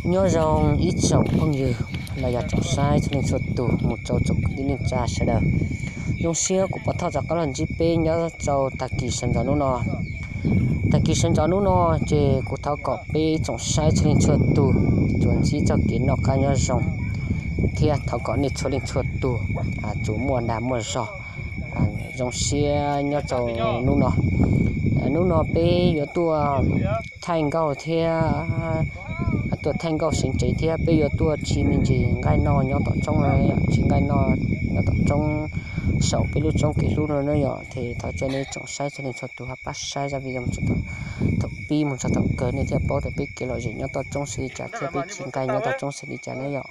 nhớ rằng ít chồng không nhiều là giờ chồng sai cho nên xuất tù một châu chục đi nên cha sẽ đỡ dùng xe của bắt thao giặc các lần gp nhớ châu ta kỳ sinh ra nó ta kỳ sinh ra nó chỉ của thao cọp bê chồng sai cho nên xuất tù chuẩn chỉ cho kiến nó cá nhớ rằng thì thao cọp nên cho nên xuất tù chủ mùa nam mùa gió dùng xe nhớ châu nó bê yếu tua thành cầu theoตัวแทงก็สิงใจเทียไปอยู่ตัวชีมินจีง่ายนอนย่อต่อจงเลยชีง่ายนอนย่อต่อจงเสาไปรู้จงกี่รู้เลยเนาะย่อที่ถ้าเจนี่จงใช้จะนี่ชดตัวปัสใช้จะวิยมชดตัวถ้าปีมันจะต้องเกินนี่เทียบโป๊แต่ปีกี่ร้อยย่อต่อจงสิจ่าเทียบไปชิงไก่ย่อต่อจงสิจ่าเนี่ยย่อ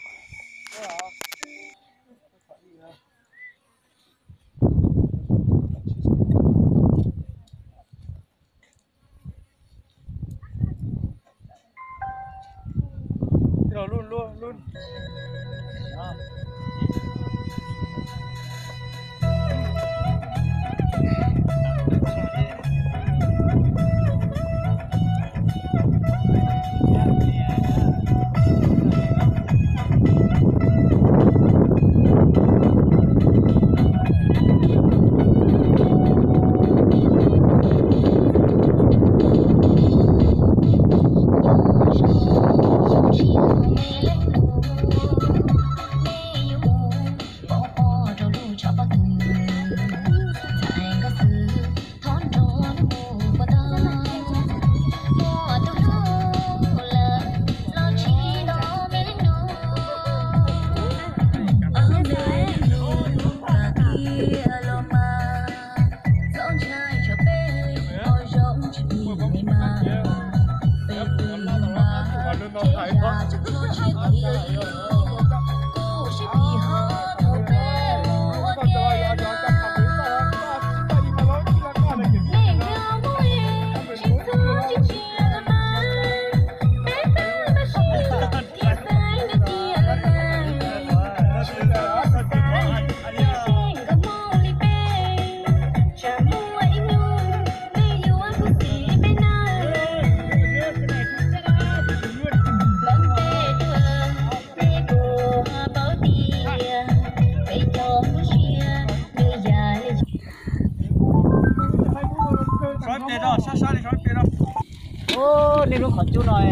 luôn đi luôn khỏi chú rồi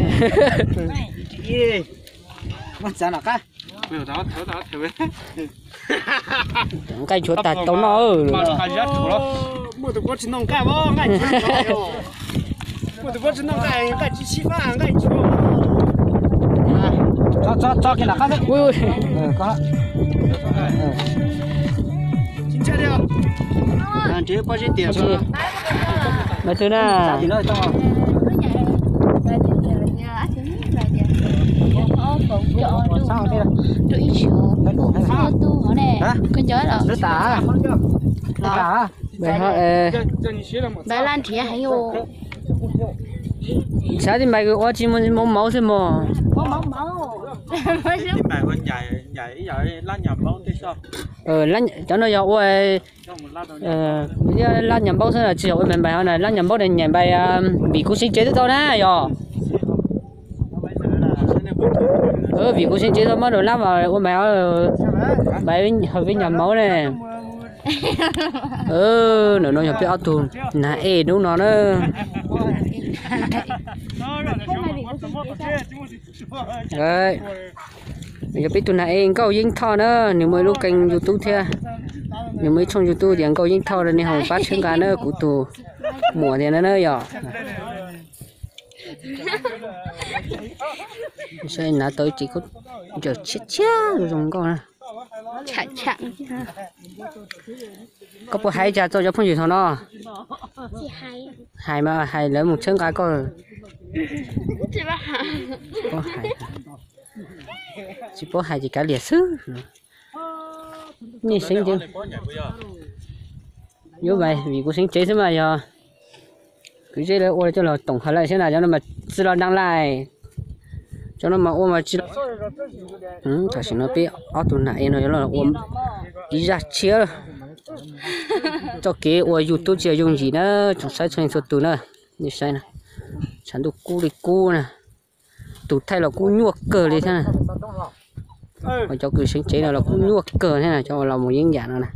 gì mất sao nào cả biểu đó thiếu cái chỗ ta tao nó mua được quá chỉ nông cái bao ngay mua được quá chỉ nông cái chỉ xí pha cái cho cái nào khác ui có xin chào điều anh chị bao nhiêu tiền rồi mấy thứ nào sao đây tụi sao tu họ nè con chó rồi nó tả bé lan thì hay vô sao thì mày có chỉ muốn máu thôi mà máu thì mày con nhảy lan nhầm máu thì sao lan cho nó dạo ơi bây giờ lan nhầm máu thế là chỉ ở mình bài này lan nhầm máu này nhảy bài bị cú sinh chế tới đâu nè rồi vì cô xin chế thôi mà rồi lắm mà ôi mẹ bài hợp với nhà máu này nó nhập cái áo thun nà đúng nó đấy bây giờ biết tụi này câu dính thò nữa nếu mới lúc kênh YouTube thế nếu mới trong YouTube thì câu dính thò rồi nên không phát chương cả nữa của tụ mùa thì nó nữa rồi xem là tôi chỉ có giờ chết rồi dùng con này chặn có bộ hai cha tôi cho phong gì thôi nó hai mà hai lấy một chân cái coi có hai chỉ có hai chỉ cả liệt sứ như sinh chứ như vậy vì cô sinh chế thế mà giờ cứ chế là ôi cho là tổng hợp lại thế nào cho nó mà tự lo đăng lại cho nó mà ôm mà chỉ thật sự nó biết ở tụi này nó là ôm đi ra chia cho cái ôi YouTube chỉ dùng gì nữa chúng sai cho tụi nữa như sai nè chẳng được cú đi cú nè tụt thay là cũng nhuộc cờ đi thế này và cho cứ sinh chế là cũng nhuộc cờ thế này cho là một những dạng này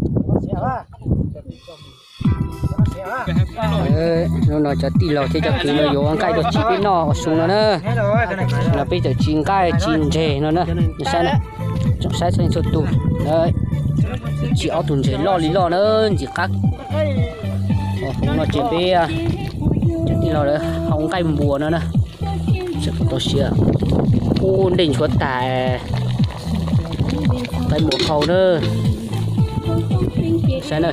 nó cho tí lò thì cho cứ nó vô ăn cái đồ chi bên nọ xuống nó nữa là bây giờ chín cái chín chè nó nữa sai này trong sai thành số tụ đấy chỉ ở tuần chè lo lý lo nữa chỉ cắt không nó chè bê cho tí lò nữa không cái mùa nữa nè sẽ có tổ xia ổn định suốt tại cái mùa khâu nữa sai nữa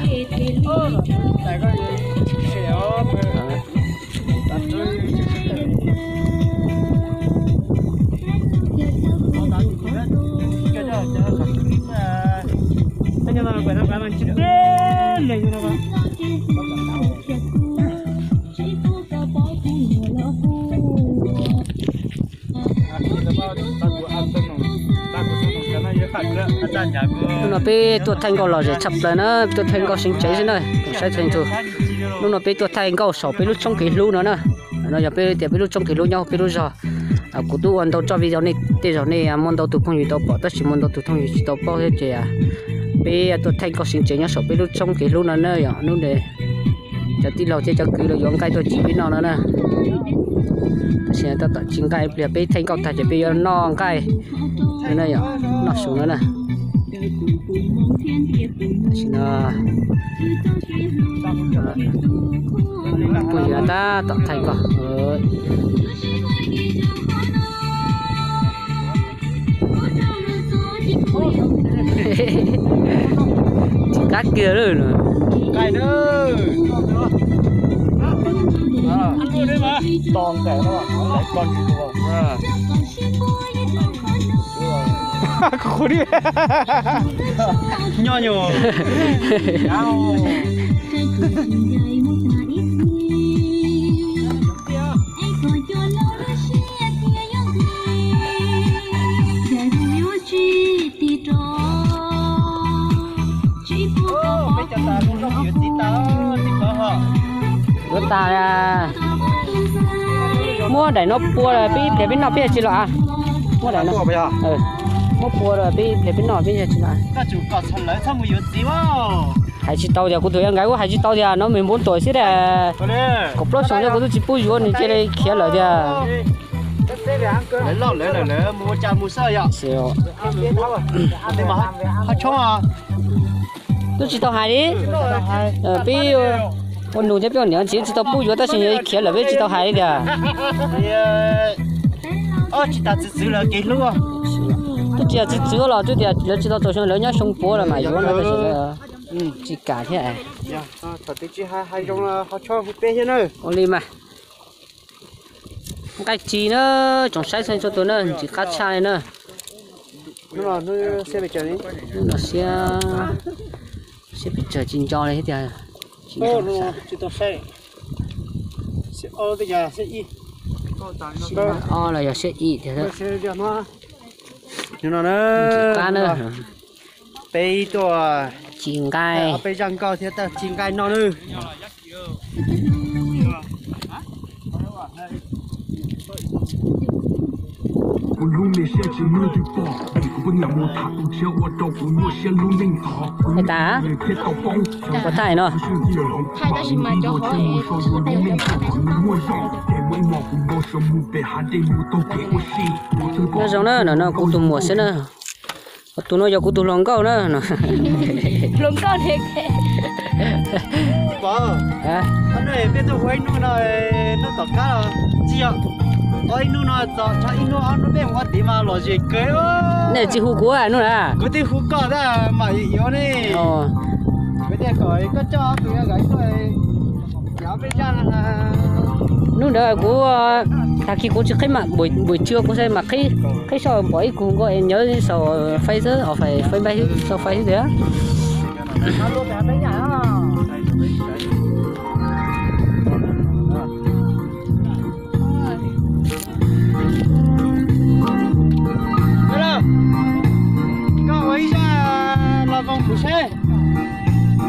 nó bị tuột thành câu lò dễ chập lại nó tuột thành câu sinh chế thế này sai thành thôi nó bị tuột thành câu sầu bị lúc trong cái lú nữa nè nó giờ bị tiệp bị lúc trong cái lú nhau bị lúc giờ cụ tu ăn đâu cho video này bây giờ này món đâu tụi không gì đâu bỏ tất chỉ món đâu tụi không gì đâu bỏ hết chứ à bị tuột thành câu sinh chế nhau sầu bị lúc trong cái lú nữa nè nó để cho tí lâu cho cứ là giống cái tôi chỉ biết nó nữa nè sẽ ta tận chính cái bây giờ thành câu thật chỉ bây giờ nó cái thế này nó xuống nữa nè bây giờ ta tập thành câu chỉ cắt kia rồi nữa cái nữa ăn luôn đấy mà toàn cái nó lại còn gì không khổ đi nho nhổ ta là mua để nó bua rồi để bên nó biết chỉ là mua để nó mua bua rồi để bên nó biết chỉ là hay chỉ tàu giờ của tụi em gái của hay chỉ tàu giờ nó 14 tuổi xí là cục lót xong rồi của tụi chỉ bui vô nên chơi đây khía lợi giờ lấy lọ lấy mua cha mua sợi ạ xíu để mà họ cho à tôi chỉ tàu hai đi bây con nuôi cho nhiều chỉ tàu bui vô ta chỉ khía lợi với chỉ tàu hai đi à chỉ ta chỉ là cái luôn tôi chỉ là rồi tôi chỉ tàu tổ xong lớn nhất sông bố là mà vô nó là chỉ cả thế này thật chỉ hai trong là họ cho một bé thế nữa only mà cái chi nữa trong sai sang cho tôi nữa chỉ cắt chai nữa nó sẽ bị chờ đi nó sẽ bị chờ chín cho này hết rồi chỉ tao sai sẽ bây giờ sẽ y là giờ sẽ y thế thôi sẽ giờ nó nữa nữa bây giờ chín cái bây giờ cao thế ta chín cái nó nữa người ta có thải nó thải đó chỉ mà cho họ nó giống nó cũng tụi mùa xí nữa tụi nó giờ cũng tụi lòng câu nữa lòng câu thiệt anh này biết tôi quay nó tỏ cá là chi ạ ôi nó tỏ cho nó biết what đi mà lo gì cái này chỉ hú của nó là cái tí hú cỏ ra mà yếu này cái tí cởi cái cho tụi cái rồi kéo bên chân nó đợi của ta khi cũng chỉ khách mà buổi trưa cũng sẽ mặc cái sò bói cũng có em nhớ sò phay chứ phải bay sò phay thế á có ấy ra là vòng phụ xe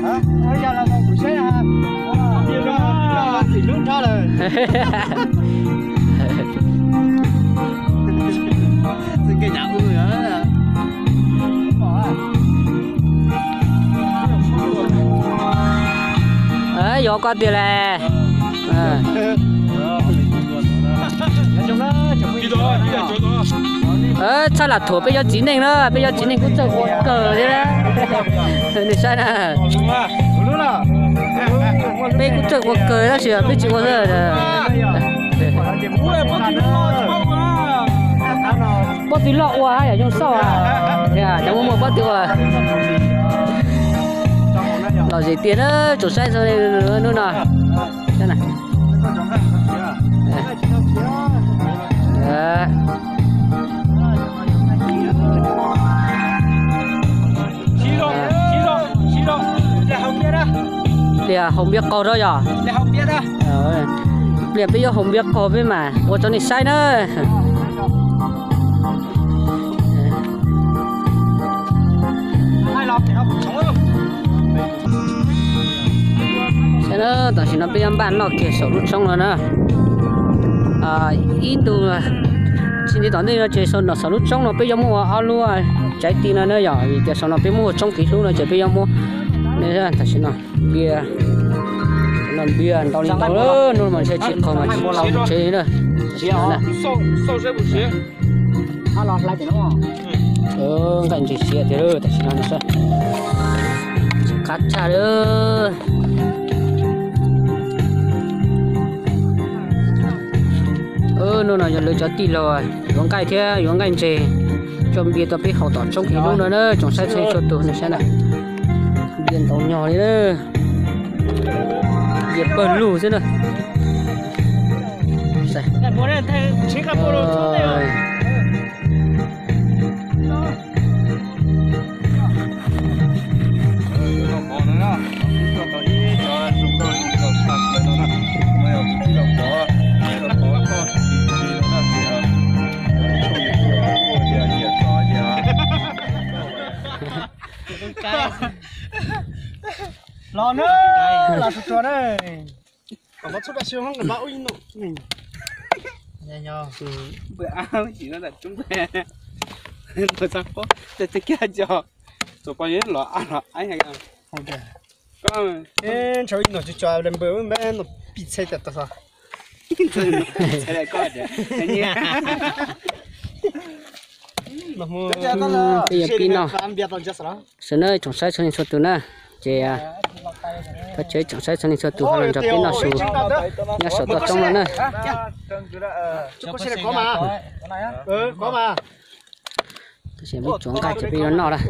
hả ấy ra là vòng phụ xe hả điều đó thì lúc đó rồi lo có tiền là sao là thua bây giờ chín này nữa bây giờ chín này cũng chơi cờ thế đó để sao nè bây cũng chơi cờ đó chứ bây chỉ có giờ bắt tí lọ quá hay là trong sau à chẳng muốn bắt tí quá lọ gì tiền á chỗ sai rồi nữa nè đây này Lìa không biết câu đó giờ. Lìa không biết đó. Lìa bây giờ không biết câu với mà. Ủa cho này sai nữa. Hai lọc thì học sống không? Thế đó, tao chỉ nói bây giờ bạn nó kia sổ lúc xong rồi nữa. In từ xin đi tao đây nó chơi sổ lúc xong rồi bây giờ mua alo trái tim nó nữa giờ vì cái sổ nó bây mua trong kỹ lúc nó chơi bây giờ mua nên là tao chỉ nói bia nó bia tao lên tao đó nó mà sẽ chịu không mà chịu chơi nữa sau sẽ bút xế lọt lại thì nó cảnh chỉ xịt thì rồi tao chỉ nói nó sao cắt cha nữa nó nói lời cho tí rồi uống cái thế uống cái gì trong bia tao biết hậu tỏ trong cái lúc nữa trong sai chơi cho tụi này xem này biển tàu nhỏ đấy nữa biển bẩn lù thế này lò nữa là sụt tròn đấy còn bắt sụt đã siêu không cần bão in nọ nhẹ nhàng bữa ăn chỉ nó là chúng ta nó sao có để kia cho rồi bao nhiêu lọ ăn lọ anh hay không không được con em cháu in nó chỉ cho lên bờ bên nó bị say thật sao sẽ lại coi đấy nó mua bây giờ pin nào ăn bia tao chết rồi sân ơi trong sai sân số tụ nè chị phát chế trong sai sân số tụ hoặc là cho pin nào số nhà số tụ trong đó nè có xe có mà có mà tôi sẽ biết chúng cái chỉ pin nó đây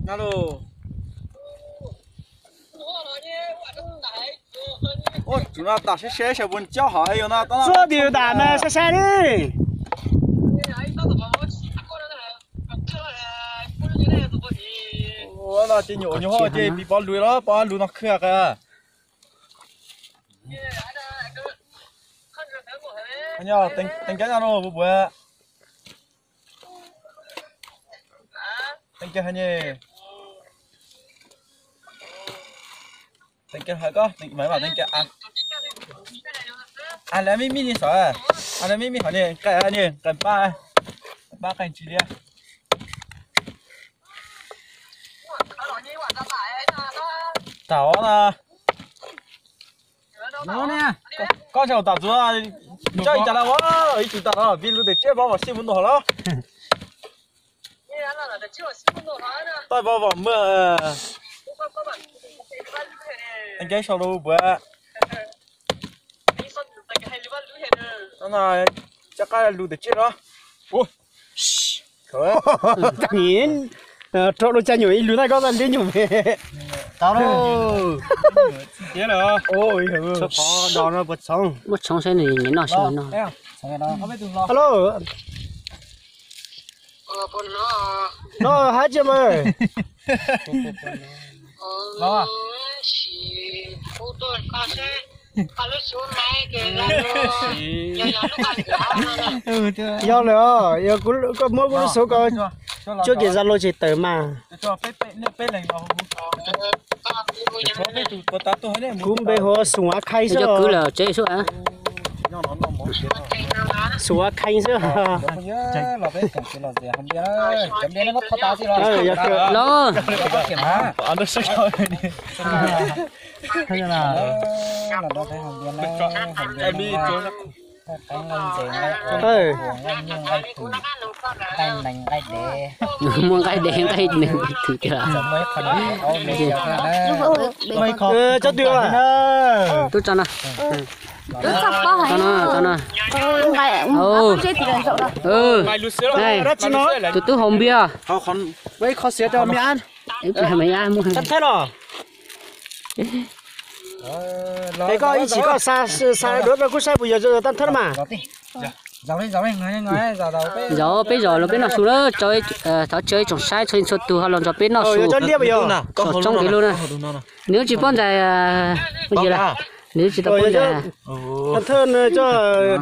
alo ôi chúng ta đặt xe sẽ buồn cháu hỏi rồi nó số điều đàn này xe đi ủa là chỉ nhổ thôi chỉ bị bỏ lùi đó bỏ lùi nó khưa kìa anh nhớ tính cái nào bữa bữa tính cái hay nhỉ tính cái hay có tính mấy bảo tính cái ăn lấy mini đi sợ ăn lấy mini hỏi nhỉ cái nhỉ cần ba cành chỉ đi tao nè nó nè con chào tao chúa chơi chả là quá ý chúng ta đó vì lúc để chơi bao vào sim muốn đồ đó tôi bao vào mưa anh cái sau đâu bữa nó là chắc cái lúc để chơi đó ôi nhìn chỗ đồ chơi nhồi lúa này có lần đi nhồi tao đâu thế nào ôi sao có đòn nó bật xong một trong xe này nhớ nó xem nó alo nó hát chưa mày nó do nữa giờ có mỗi cái số coi trước kia Zalo chỉ tới mà cũng bây giờ xuống khai giờ cứ là chơi số á Số khanh chứ. Lo. Thấy là Muốn cái đèn cái này thử chưa? mày khó cho tiêu à? Tôi cho nó. Tôi sắp có hay. Cho nó. Ngày Ừ. chết thì lần sau đó. Này, tôi hồng bia. Mày khó xé cho mày ăn. Em mày ăn mua. Thật thế rồi. Thế có ý chỉ có xa đối với cú xe bây giờ tan thân mà. Giờ bây giờ nó bên nào xuống đó chơi tháo chơi trồng sai chơi sốt từ họ làm cho bên nào xuống. Cho liệp bây giờ. Trong cái luôn này. Nếu chỉ bón dài cái gì là nếu chỉ tập bón dài. Tan thân cho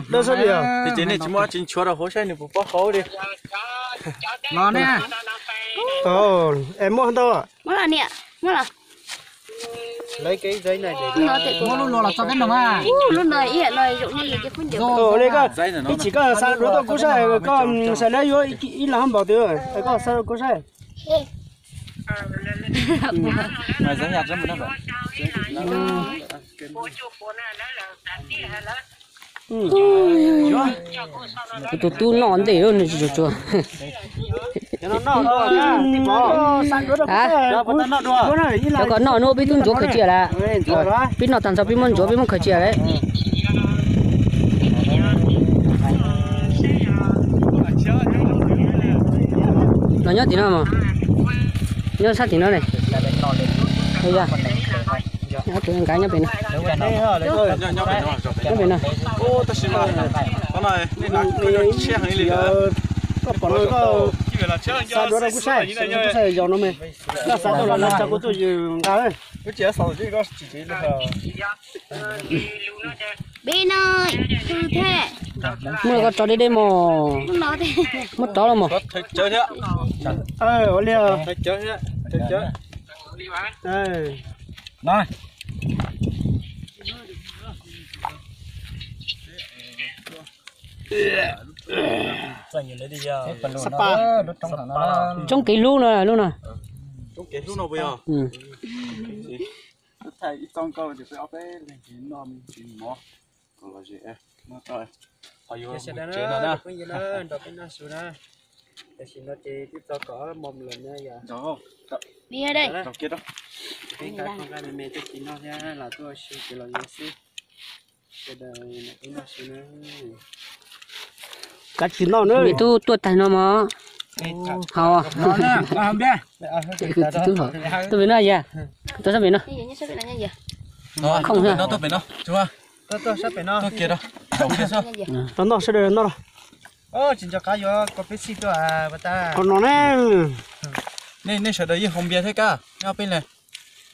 đơn sơ bây giờ. thì chỉ này chỉ mua chính chúa là hỗ trợ này bỏ khẩu đi Nó nè. Em mua hơn đâu à? Mất là nè, mất là. Lấy cái giấy này để Nó tự mua luôn là cho biết không à? Lúc này hiện này dụng như cái khuyên điều. Đây có. Chỉ có sao đối tượng cú xe có sẽ lấy vô ít là không bảo tiêu rồi. Có sao cú xe. mày dẫn nhặt ra một năm rồi Tụi tu nón để luôn rồi chua. Nó tìm bỏ sang đối tượng cú xe. Cho con nó biết tuân chỗ khởi chia là. Biết nó tàn sao biết món chỗ biết món khởi chia đấy. Nó nhớ tí nào mà. Nhớ sát tí nào này. Đây ra. Nhớ tí cái nhớ bên này. Nhớ bên này. ô ta xin lỗi con này nên là xe hàng này có bỏ nó có sao đó cú xe giờ nó mày là sao đó là nó cho tôi dùng cái cái chế sầu chứ có chỉ là Bên ơi, tư thế. Mua có cho đi đây mà. Nó thế. Mất chó là mà. chơi thế ở liều chơi thế chơi này Sapa Trong cái lu này luôn nè. trong cái lúc nào bây giờ Ừ. thầy con câu thì phải ốp cái chỉ nom chỉ mỏ còn là gì nó trời phải vô chơi nó nè bây giờ nó đọc cái nó xuống nè để xin nó chơi tiếp tục có mồm lần nha giờ đó Đi ở đây. đọc kia đó cái con cái mẹ cho chị nó nha là tôi sẽ chỉ là gì xí cái đời nó xuống nè cá chín nó nữa Vì tôi tay nó mà. Hào à. không biết Tôi biết nó gì à? Tôi sắp biết nó. Như vậy sao biết là như vậy? Không hả? nó tôi phải nó chú à tôi sắp phải nó tôi kia đó đọc kia sao Như vậy. nó sẽ được nó chính cho cá vô có biết xí tôi à bà ta còn nó nè nên sợ đấy không biết thế cả nhau bên này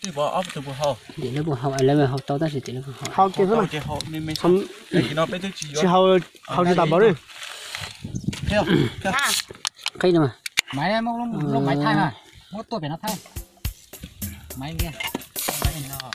từ bỏ ốp từ bỏ hậu Để nó bỏ hào lấy mà hào to ta sẽ để nó hào. hao kia thôi cái hậu nên mình không cái nó bên tôi chỉ chỉ hao chỉ tạm bảo đi theo À, Cây nào mà. máy em lúc máy thay mà mỗi tuổi phải nó thay máy kia máy này nó